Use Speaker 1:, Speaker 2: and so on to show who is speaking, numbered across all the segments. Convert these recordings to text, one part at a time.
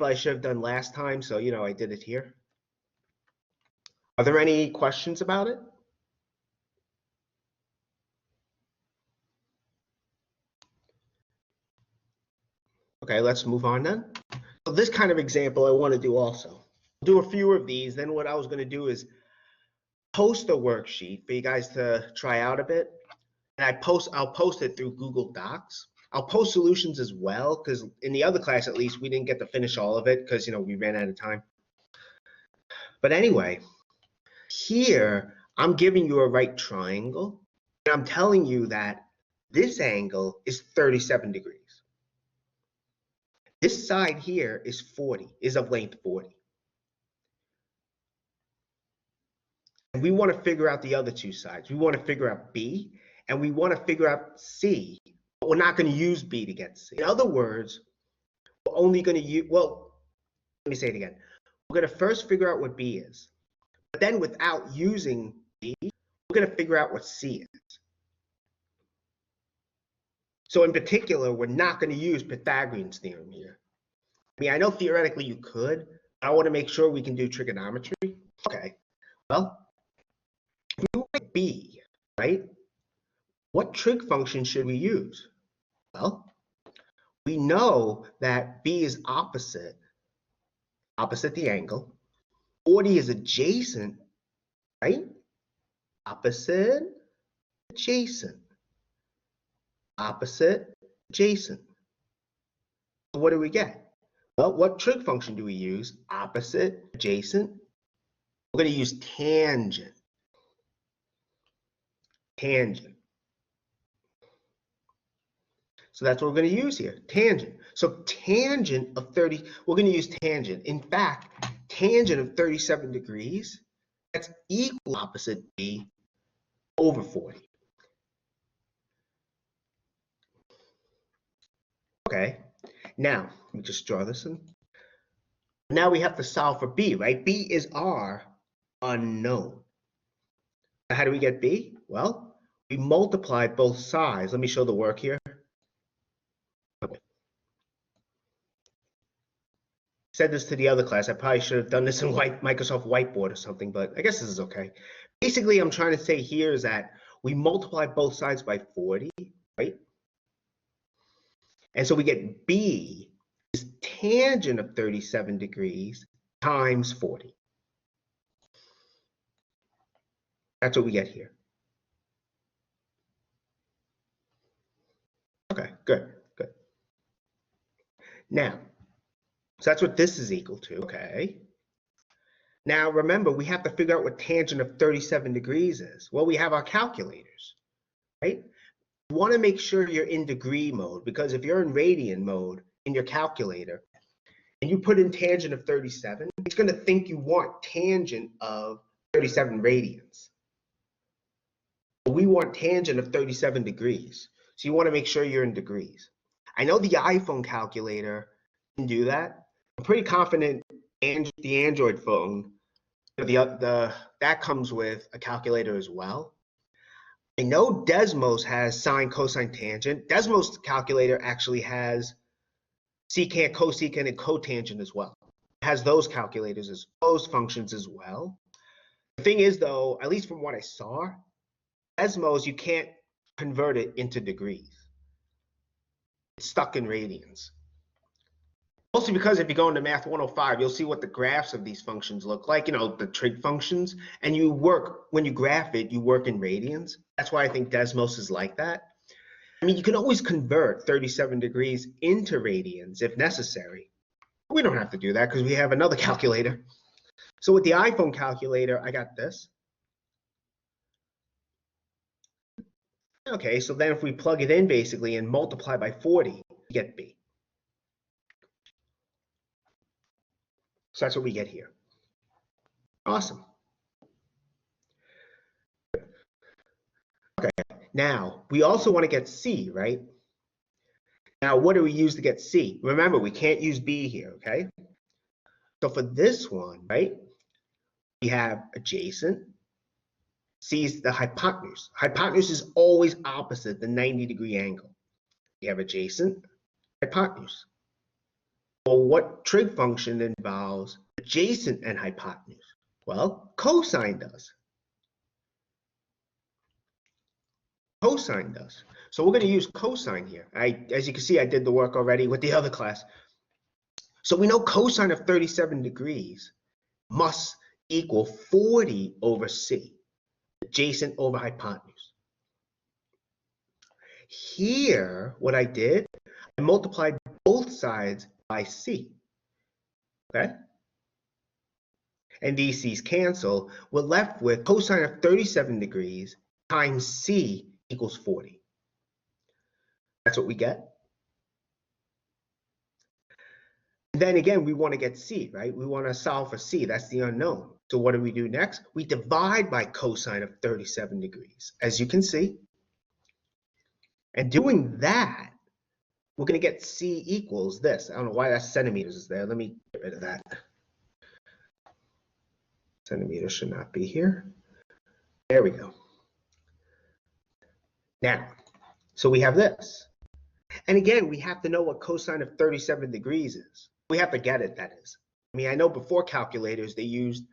Speaker 1: I should have done last time, so I did it here. Are there any questions about it? Okay, let's move on then. So this kind of example I want to do also. I'll do a few of these, then what I was going to do is post a worksheet for you guys to try out a bit. And I'll post it through Google Docs. I'll post solutions as well, because in the other class, at least, we didn't get to finish all of it because, we ran out of time. But anyway, here, I'm giving you a right triangle, and I'm telling you that this angle is 37 degrees. This side here is of length 40. And we want to figure out the other two sides. We want to figure out B, and we want to figure out C, but we're not going to use B to get C. In other words, we're only going to use, well, let me say it again. We're going to first figure out what B is, but then without using B, we're going to figure out what C is. So in particular, we're not going to use Pythagorean's theorem here. I mean, I know theoretically you could, but I want to make sure we can do trigonometry. Okay, well, if we want B, right, what trig function should we use? Well, we know that B is opposite the angle. 40 is adjacent, right? Opposite, adjacent. Opposite, adjacent. So what do we get? Well, what trig function do we use? Opposite, adjacent. We're going to use tangent. Tangent. So that's what we're going to use here, tangent. So tangent of 30, we're going to use tangent. In fact, tangent of 37 degrees, that's equal opposite B over 40. Okay, now let me just draw this in. Now we have to solve for B, right? B is our unknown. How do we get B? Well, we multiply both sides. Let me show the work here. Said this to the other class. I probably should have done this in Microsoft Whiteboard or something, but I guess this is okay. Basically, I'm trying to say here is that we multiply both sides by 40, right? And so we get B is tangent of 37 degrees times 40. That's what we get here. Okay, good, good. Now, so that's what this is equal to, okay? Now, remember, we have to figure out what tangent of 37 degrees is. Well, we have our calculators, right? You want to make sure you're in degree mode, because if you're in radian mode in your calculator, and you put in tangent of 37, it's going to think you want tangent of 37 radians. We want tangent of 37 degrees. So you want to make sure you're in degrees. I know the iPhone calculator can do that. I'm pretty confident the Android phone, that comes with a calculator as well. I know Desmos has sine, cosine, tangent. Desmos calculator actually has secant, cosecant, and cotangent as well. It has those calculators, those functions as well. The thing is, though, at least from what I saw, Desmos, you can't convert it into degrees. It's stuck in radians. Mostly because if you go into Math 105, you'll see what the graphs of these functions look like, the trig functions, and when you graph it, you work in radians. That's why I think Desmos is like that. I mean, you can always convert 37 degrees into radians if necessary. We don't have to do that because we have another calculator. So with the iPhone calculator, I got this. Okay, so then if we plug it in basically and multiply by 40, we get B. So that's what we get here. Awesome. Okay, now we also want to get C, right? Now, what do we use to get C? Remember, we can't use B here, okay? So for this one, right, we have adjacent. C is the hypotenuse. Hypotenuse is always opposite the 90-degree angle. We have adjacent, hypotenuse. Well, what trig function involves adjacent and hypotenuse? Well, cosine does. Cosine does. So we're going to use cosine here. As you can see, I did the work already with the other class. So we know cosine of 37 degrees must equal 40 over c, adjacent over hypotenuse. Here, what I did, I multiplied both sides by c, okay? And these c's cancel. We're left with cosine of 37 degrees times c equals 40. That's what we get. Then again, we want to get c, right? We want to solve for c. That's the unknown. So what do we do next? We divide by cosine of 37 degrees, as you can see. And doing that, we're going to get c equals this. I don't know why that centimeters is there. Let me get rid of that. Centimeters should not be here. There we go. Now, so we have this. And again, we have to know what cosine of 37 degrees is. We have to get it, that is. I mean, I know before calculators, they used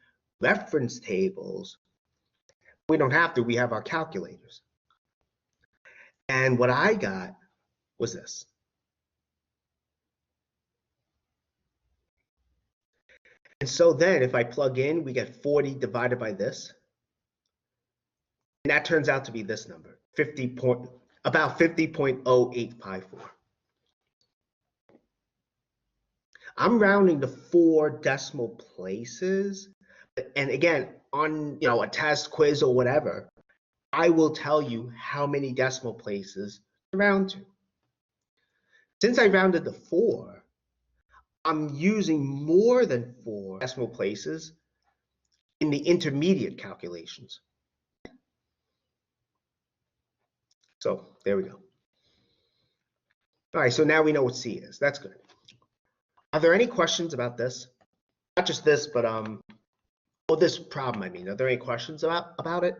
Speaker 1: reference tables. We don't have to. We have our calculators. And what I got was this. And so then if I plug in, we get 40 divided by this. And that turns out to be this number, about 50.0854. I'm rounding to 4 decimal places. And again, on a test, quiz, or whatever, I will tell you how many decimal places to round to. Since I rounded to 4, I'm using more than 4 decimal places in the intermediate calculations. So there we go. All right, so now we know what C is. That's good. Are there any questions about this? Not just this, but this problem, I mean. Are there any questions about it?